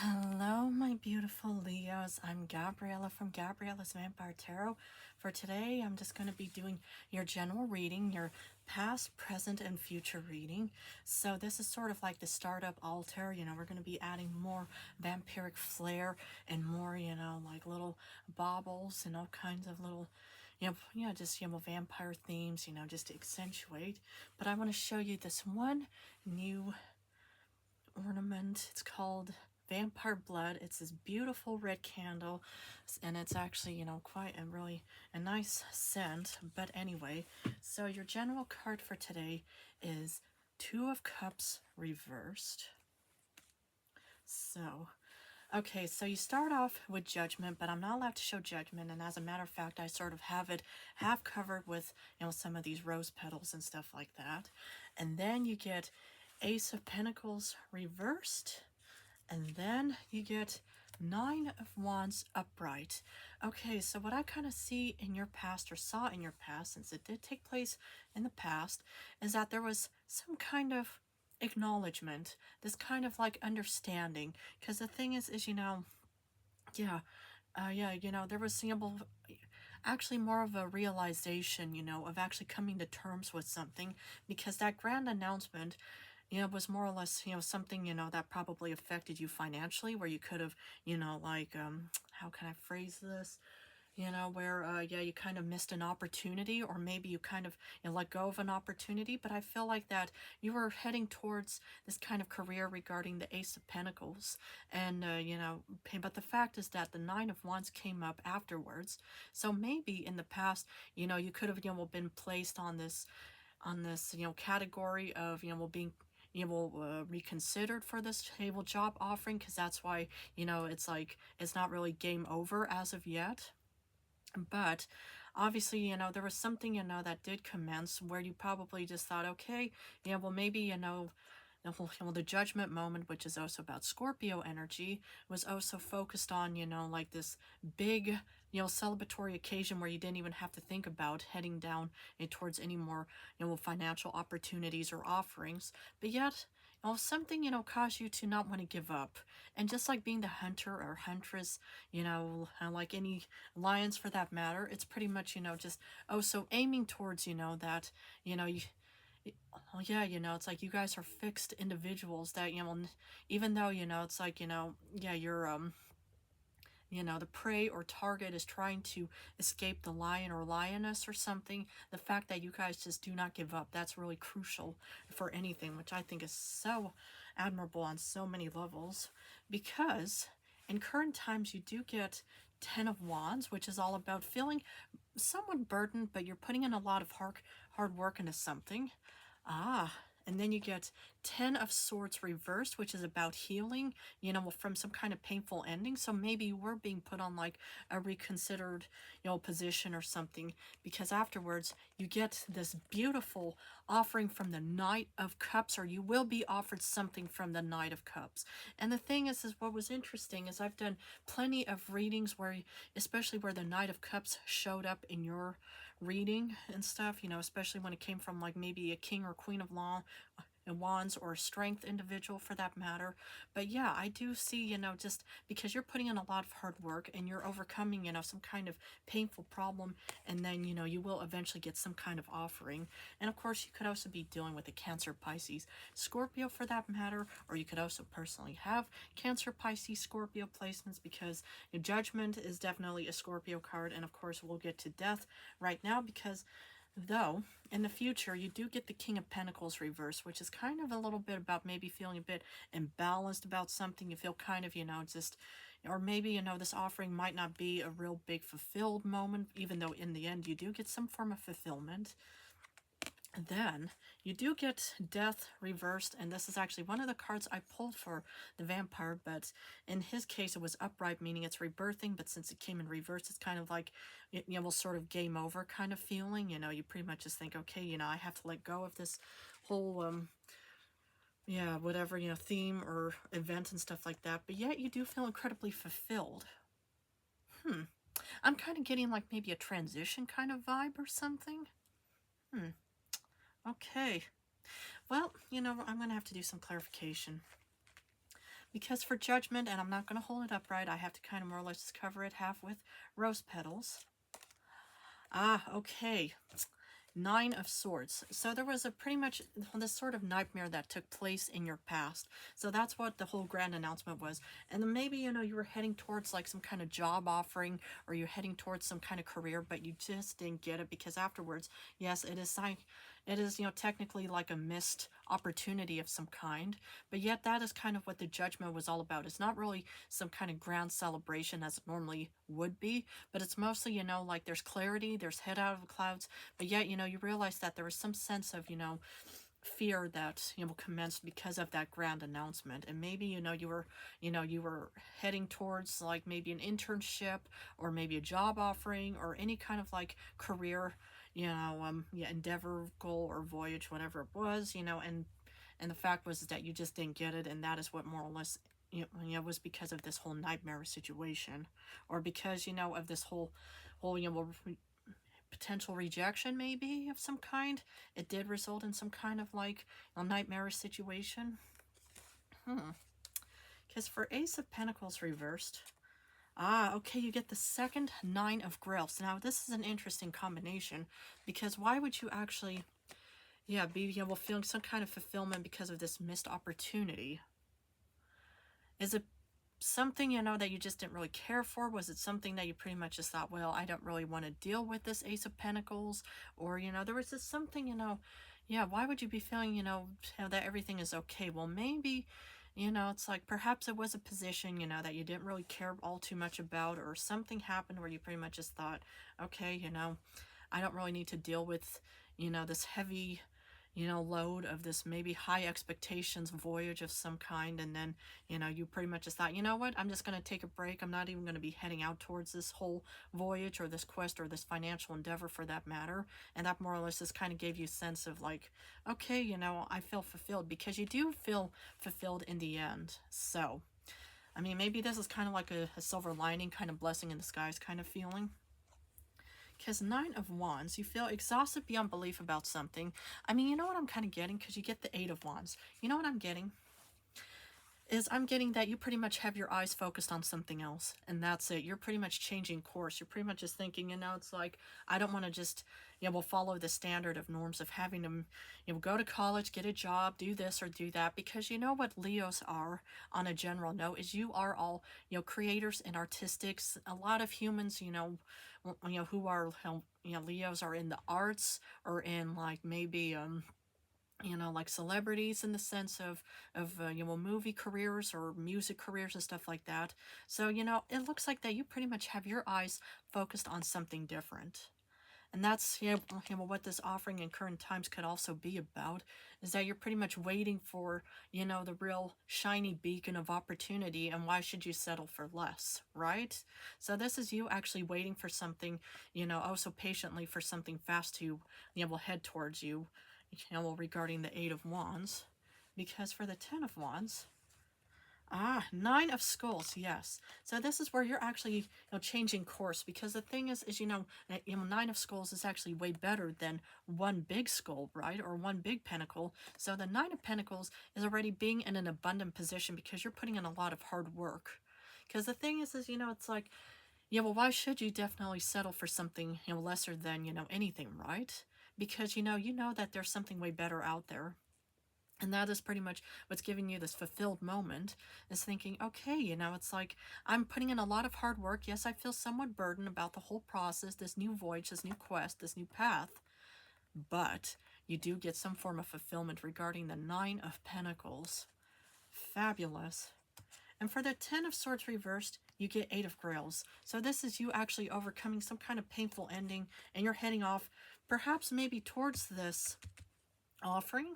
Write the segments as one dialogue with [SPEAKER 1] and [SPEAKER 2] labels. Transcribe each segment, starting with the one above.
[SPEAKER 1] Hello, my beautiful Leos. I'm Gabriella from Gabriella's Vampire Tarot. For today, I'm just going to be doing your general reading, your past, present, and future reading. So this is sort of like the startup altar. We're going to be adding more vampiric flair and more, like little baubles and all kinds of little just vampire themes, just to accentuate. But I want to show you this one new ornament. It's called Vampire Blood. It's this beautiful red candle, and it's actually, quite a nice scent. But anyway, so your general card for today is Two of Cups reversed. So, okay, so you start off with Judgment, but I'm not allowed to show Judgment, and as a matter of fact, I sort of have it half covered with, some of these rose petals and stuff like that. And then you get Ace of Pentacles reversed, and then you get Nine of Wands upright. Okay, so what I kind of see in your past, or saw in your past, since it did take place in the past, is that there was some kind of acknowledgement, this kind of like understanding. Because the thing is, yeah, there was actually more of a realization, of actually coming to terms with something, because that grand announcement, was more or less, something, that probably affected you financially, where you could have, like, how can I phrase this? Where, yeah, you kind of missed an opportunity, or maybe you kind of, let go of an opportunity. But I feel like that you were heading towards this kind of career regarding the Ace of Pentacles. And, but the fact is that the Nine of Wands came up afterwards. So maybe in the past, you could have, been placed on this, category of, being reconsidered for this table job offering, because that's why, it's like it's not really game over as of yet. But obviously, there was something, that did commence where you probably just thought, okay, well, maybe, the Judgment moment, which is also about Scorpio energy, was also focused on, like this big, celebratory occasion where you didn't even have to think about heading down towards any more, financial opportunities or offerings. But yet, something, caused you to not want to give up. And just like being the hunter or huntress, like any lions for that matter, it's pretty much, just, so aiming towards, that, you, well, yeah, it's like you guys are fixed individuals that, even though, it's like, yeah, you're, the prey or target is trying to escape the lion or lioness or something, the fact that you guys just do not give up, that's really crucial for anything, which I think is so admirable on so many levels. Because in current times, you do get Ten of Wands, which is all about feeling somewhat burdened, but you're putting in a lot of hard work into something. And then you get Ten of Swords reversed, which is about healing, from some kind of painful ending. So maybe you were being put on like a reconsidered, position or something, because afterwards you get this beautiful offering from the Knight of Cups, or you will be offered something from the Knight of Cups. And the thing is what was interesting is I've done plenty of readings where, especially where the Knight of Cups showed up in your reading and stuff, especially when it came from like maybe a king or queen of law and wands, or a strength individual for that matter. But yeah, I do see, just because you're putting in a lot of hard work and you're overcoming, some kind of painful problem, and then, you will eventually get some kind of offering. And of course, you could also be dealing with a Cancer, Pisces, Scorpio for that matter, or you could also personally have Cancer, Pisces, Scorpio placements, because Judgment is definitely a Scorpio card. And of course, we'll get to Death right now, because though in the future you do get the King of Pentacles reverse, which is kind of a little bit about maybe feeling a bit imbalanced about something. You feel kind of, just, or maybe, this offering might not be a real big fulfilled moment, even though in the end you do get some form of fulfillment. Then you do get Death reversed, and this is actually one of the cards I pulled for the vampire, but in his case it was upright, meaning it's rebirthing, but since it came in reverse, it's kind of like, will sort of game over kind of feeling. You pretty much just think, okay, I have to let go of this whole yeah, whatever, theme or event and stuff like that, but yet you do feel incredibly fulfilled. I'm kind of getting like maybe a transition kind of vibe or something. Okay. Well, I'm going to have to do some clarification. Because for Judgment, and I'm not going to hold it upright, I have to kind of more or less just cover it half with rose petals. Ah, okay. Nine of Swords. So there was a pretty much this sort of nightmare that took place in your past. So that's what the whole grand announcement was. And then maybe, you know, you were heading towards like some kind of job offering, or you're heading towards some kind of career, but you just didn't get it because afterwards, yes, it is, you know, technically like a missed opportunity of some kind, but yet that is kind of what the Judgment was all about. It's not really some kind of grand celebration as it normally would be, but it's mostly, you know, like there's clarity, there's head out of the clouds, but yet, you know, you realize that there was some sense of, you know, fear that, you know, commenced because of that grand announcement. And maybe, you know, you were heading towards like maybe an internship, or maybe a job offering, or any kind of like career, you know, yeah, endeavor, goal, or voyage, whatever it was, you know. And the fact was that you just didn't get it, and that is what more or less, you know, was because of this whole nightmare situation, or because, you know, of this whole, you know, potential rejection maybe of some kind. It did result in some kind of like a nightmarish situation. Because for Ace of Pentacles reversed, ah, okay, you get the second Nine of Grails. Now this is an interesting combination, because why would you actually, yeah, be, you know, feeling some kind of fulfillment because of this missed opportunity? Is it something, you know, that you just didn't really care for? Was it something that you pretty much just thought, well, I don't really want to deal with this Ace of Pentacles? Or, you know, there was just something, you know, yeah, why would you be feeling, you know, that everything is okay? Well, maybe, you know, it's like perhaps it was a position, you know, that you didn't really care all too much about, or something happened where you pretty much just thought, okay, you know, I don't really need to deal with, you know, this heavy, you know, load of this maybe high expectations voyage of some kind. And then, you know, you pretty much just thought, you know what, I'm just going to take a break. I'm not even going to be heading out towards this whole voyage, or this quest, or this financial endeavor for that matter. And that more or less just kind of gave you a sense of like, okay, you know, I feel fulfilled, because you do feel fulfilled in the end. So, I mean, maybe this is kind of like a silver lining, kind of blessing in disguise kind of feeling. Because Nine of Wands, you feel exhausted beyond belief about something. I mean, you know what I'm kind of getting? Because you get the Eight of Wands. You know what I'm getting? Is I'm getting that you pretty much have your eyes focused on something else, and that's it. You're pretty much changing course. You're pretty much just thinking, you know, it's like, I don't want to just, you know, follow the standard of norms of having to, you know, go to college, get a job, do this or do that. Because you know what Leos are, on a general note, is you are all, you know, creators and artistics. A lot of humans, you know, who are, you know, Leos are in the arts, or in like maybe, you know, like celebrities, in the sense of you know, movie careers or music careers and stuff like that. So, you know, it looks like that you pretty much have your eyes focused on something different. And that's, you know, what this offering in current times could also be about, is that you're pretty much waiting for, you know, the real shiny beacon of opportunity. And why should you settle for less, right? So this is you actually waiting for something, you know, oh so patiently, for something fast to, you know, will head towards you, you know, regarding the Eight of Wands. Because for the Ten of Wands, ah, Nine of Skulls, yes. So this is where you're actually, you know, changing course, because the thing is, you know, Nine of Skulls is actually way better than one big skull, right? Or one big pentacle. So the Nine of Pentacles is already being in an abundant position, because you're putting in a lot of hard work. Because the thing is, you know, it's like, yeah, well, why should you definitely settle for something, you know, lesser than, you know, anything, right? Because, you know that there's something way better out there. And that is pretty much what's giving you this fulfilled moment, is thinking, okay, you know, it's like, I'm putting in a lot of hard work. Yes, I feel somewhat burdened about the whole process, this new voyage, this new quest, this new path, but you do get some form of fulfillment regarding the Nine of Pentacles. Fabulous. And for the Ten of Swords reversed, you get Eight of Grails. So this is you actually overcoming some kind of painful ending, and you're heading off, perhaps maybe towards this offering.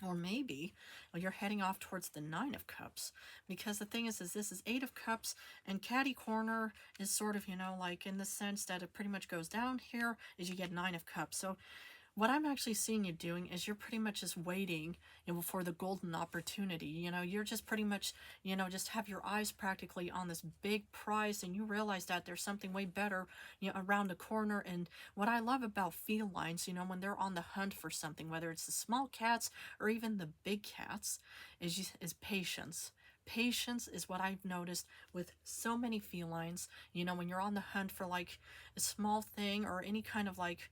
[SPEAKER 1] Or maybe, well, you're heading off towards the Nine of Cups. Because the thing is this is Eight of Cups, and Catty Corner is sort of, you know, like in the sense that it pretty much goes down here, is you get Nine of Cups. So what I'm actually seeing you doing is you're pretty much just waiting, for the golden opportunity. You're just pretty much, just have your eyes practically on this big prize, and you realize that there's something way better, around the corner. And what I love about felines, when they're on the hunt for something, whether it's the small cats or even the big cats, is patience. Patience is what I've noticed with so many felines. When you're on the hunt for like a small thing or any kind of like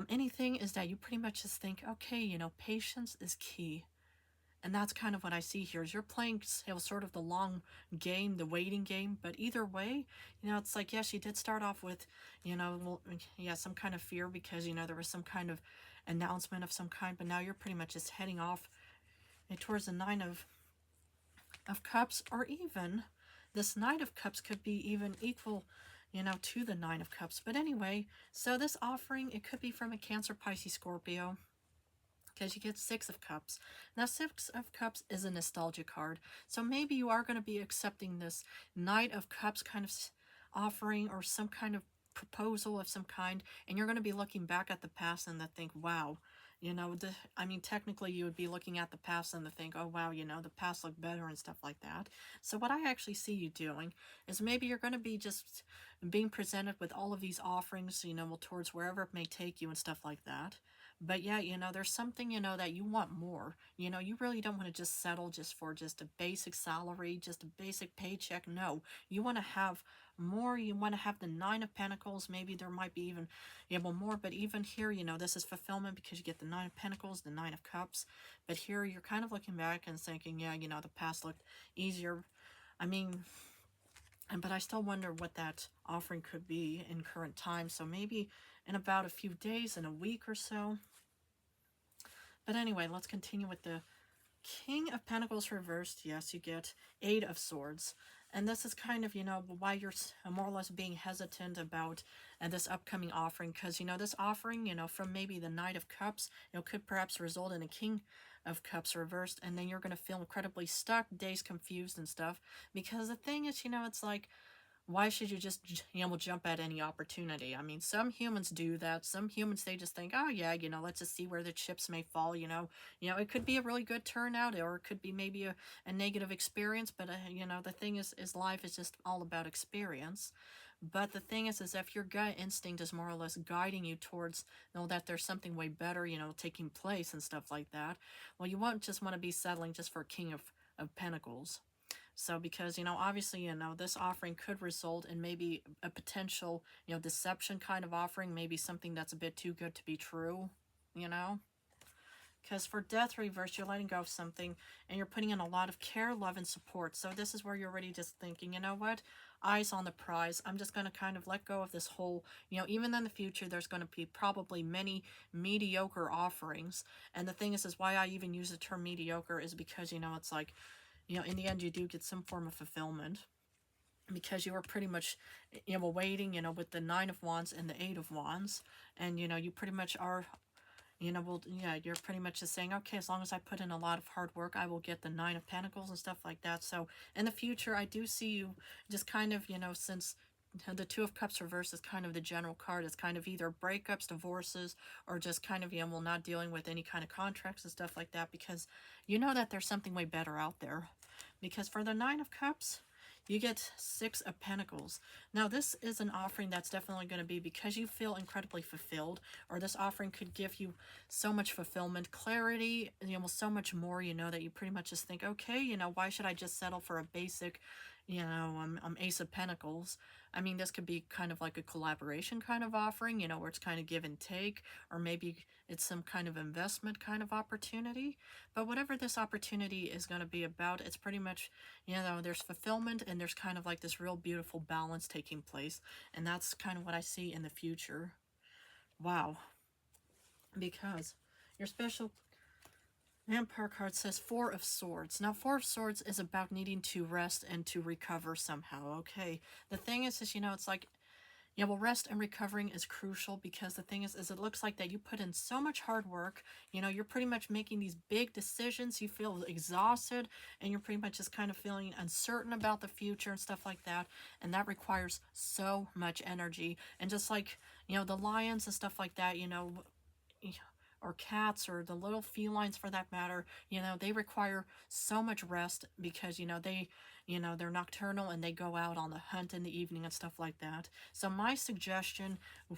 [SPEAKER 1] anything, is that you pretty much just think, okay, patience is key. And that's kind of what I see here is you're playing, sort of the long game, the waiting game. But either way, it's like, yes, you did start off with, well, yeah, some kind of fear because, there was some kind of announcement of some kind. But now you're pretty much just heading off towards the Nine of Cups, or even this Knight of Cups could be even equal, to the Nine of Cups. But anyway, so this offering, it could be from a Cancer, Pisces, Scorpio, because you get Six of Cups. Now, Six of Cups is a nostalgia card. So maybe you are going to be accepting this Knight of Cups kind of offering or some kind of proposal of some kind, and you're going to be looking back at the past and to think, wow, I mean, technically you would be looking at the past and to think, oh, wow, the past looked better and stuff like that. So what I actually see you doing is maybe you're going to be just being presented with all of these offerings, towards wherever it may take you and stuff like that. But yeah, there's something, that you want more. You really don't want to just settle just for just a basic salary, just a basic paycheck. No, you want to have more. You want to have the Nine of Pentacles. Maybe there might be even, more. But even here, this is fulfillment because you get the Nine of Pentacles, the Nine of Cups. But here you're kind of looking back and thinking, yeah, the past looked easier. I mean, but I still wonder what that offering could be in current time. So maybe in about a few days, in a week or so. But anyway, let's continue with the King of Pentacles reversed. Yes, you get Eight of Swords. And this is kind of, why you're more or less being hesitant about this upcoming offering. Because, this offering, from maybe the Knight of Cups, could perhaps result in a King of Cups reversed. And then you're going to feel incredibly stuck, dazed, confused and stuff. Because the thing is, it's like, why should you just, jump at any opportunity? I mean, some humans do that. Some humans, they just think, oh yeah, let's just see where the chips may fall, it could be a really good turnout, or it could be maybe a negative experience. But the thing is life is just all about experience. But the thing is if your gut instinct is more or less guiding you towards, that there's something way better, taking place and stuff like that, well, you won't just want to be settling just for King of Pentacles. So because, obviously, this offering could result in maybe a potential, deception kind of offering, maybe something that's a bit too good to be true, Because for Death reverse, you're letting go of something and you're putting in a lot of care, love, and support. So this is where you're already just thinking, you know what? Eyes on the prize. I'm just going to kind of let go of this whole, even in the future, there's going to be probably many mediocre offerings. And the thing is why I even use the term mediocre is because, it's like, in the end, you do get some form of fulfillment because you were pretty much, waiting, with the Nine of Wands and the Eight of Wands. And, you pretty much are, well, yeah, you're pretty much just saying, okay, as long as I put in a lot of hard work, I will get the Nine of Pentacles and stuff like that. So in the future, I do see you just kind of, since the Two of Cups reverse is kind of the general card. It's kind of either breakups, divorces, or just kind of, well, not dealing with any kind of contracts and stuff like that, because that there's something way better out there. Because for the Nine of Cups, you get Six of Pentacles. Now, this is an offering that's definitely going to be because you feel incredibly fulfilled, or this offering could give you so much fulfillment, clarity, so much more, that you pretty much just think, okay, why should I just settle for a basic, Ace of Pentacles? I mean, this could be kind of like a collaboration kind of offering, where it's kind of give and take, or maybe it's some kind of investment kind of opportunity. But whatever this opportunity is going to be about, it's pretty much, there's fulfillment and there's kind of like this real beautiful balance taking place. And that's kind of what I see in the future. Wow. Because your special Empire card says Four of Swords. Now, Four of Swords is about needing to rest and to recover somehow, okay? The thing is it's like, well, rest and recovering is crucial because the thing is it looks like that you put in so much hard work. You're pretty much making these big decisions. You feel exhausted and you're pretty much just kind of feeling uncertain about the future and stuff like that. And that requires so much energy. And just like, the lions and stuff like that, or cats or the little felines for that matter, they require so much rest because, they're nocturnal and they go out on the hunt in the evening and stuff like that. So my suggestion,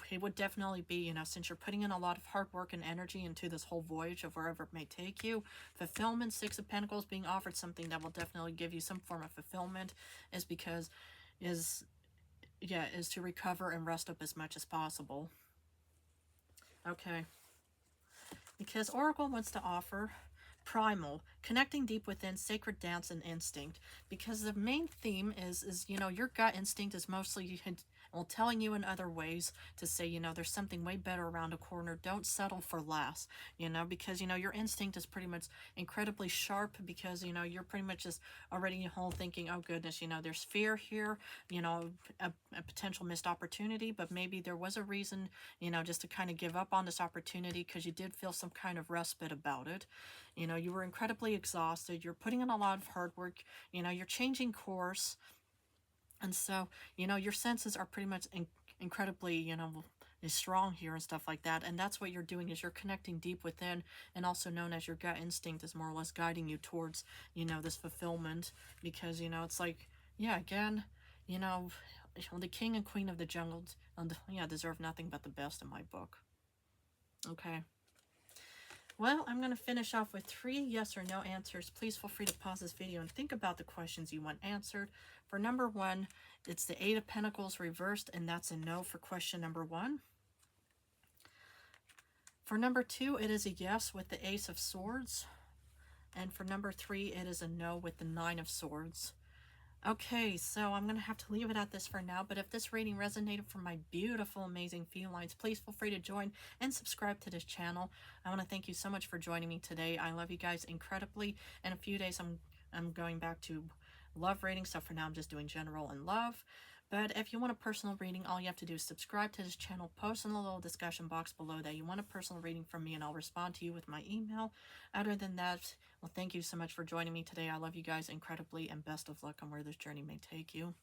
[SPEAKER 1] it would definitely be, since you're putting in a lot of hard work and energy into this whole voyage of wherever it may take you, fulfillment, Six of Pentacles being offered something that will definitely give you some form of fulfillment is because, is to recover and rest up as much as possible. Okay. Because Oracle wants to offer primal, connecting deep within, sacred dance and instinct. Because the main theme is your gut instinct is mostly telling you in other ways to say, there's something way better around a corner. Don't settle for less, because, your instinct is pretty much incredibly sharp because, you're pretty much just already whole thinking, oh goodness, there's fear here, a potential missed opportunity, but maybe there was a reason, just to kind of give up on this opportunity because you did feel some kind of respite about it. You were incredibly exhausted. You're putting in a lot of hard work. You're changing course. And so, your senses are pretty much incredibly, strong here and stuff like that. And that's what you're doing is you're connecting deep within, and also known as your gut instinct is more or less guiding you towards, this fulfillment. Because, it's like, yeah, again, the king and queen of the jungle, deserve nothing but the best in my book. Okay. Well, I'm going to finish off with 3 yes or no answers. Please feel free to pause this video and think about the questions you want answered. For number 1, it's the 8 of Pentacles reversed, and that's a no for question number 1. For number 2, it is a yes with the Ace of Swords. And for number 3, it is a no with the 9 of Swords. Okay, so I'm going to have to leave it at this for now, but if this reading resonated for my beautiful, amazing felines, please feel free to join and subscribe to this channel. I want to thank you so much for joining me today. I love you guys incredibly. In a few days, I'm going back to love reading, so for now I'm just doing general and love. But if you want a personal reading, all you have to do is subscribe to this channel, post in the little discussion box below that you want a personal reading from me, and I'll respond to you with my email. Other than that, well, thank you so much for joining me today. I love you guys incredibly, and best of luck on where this journey may take you.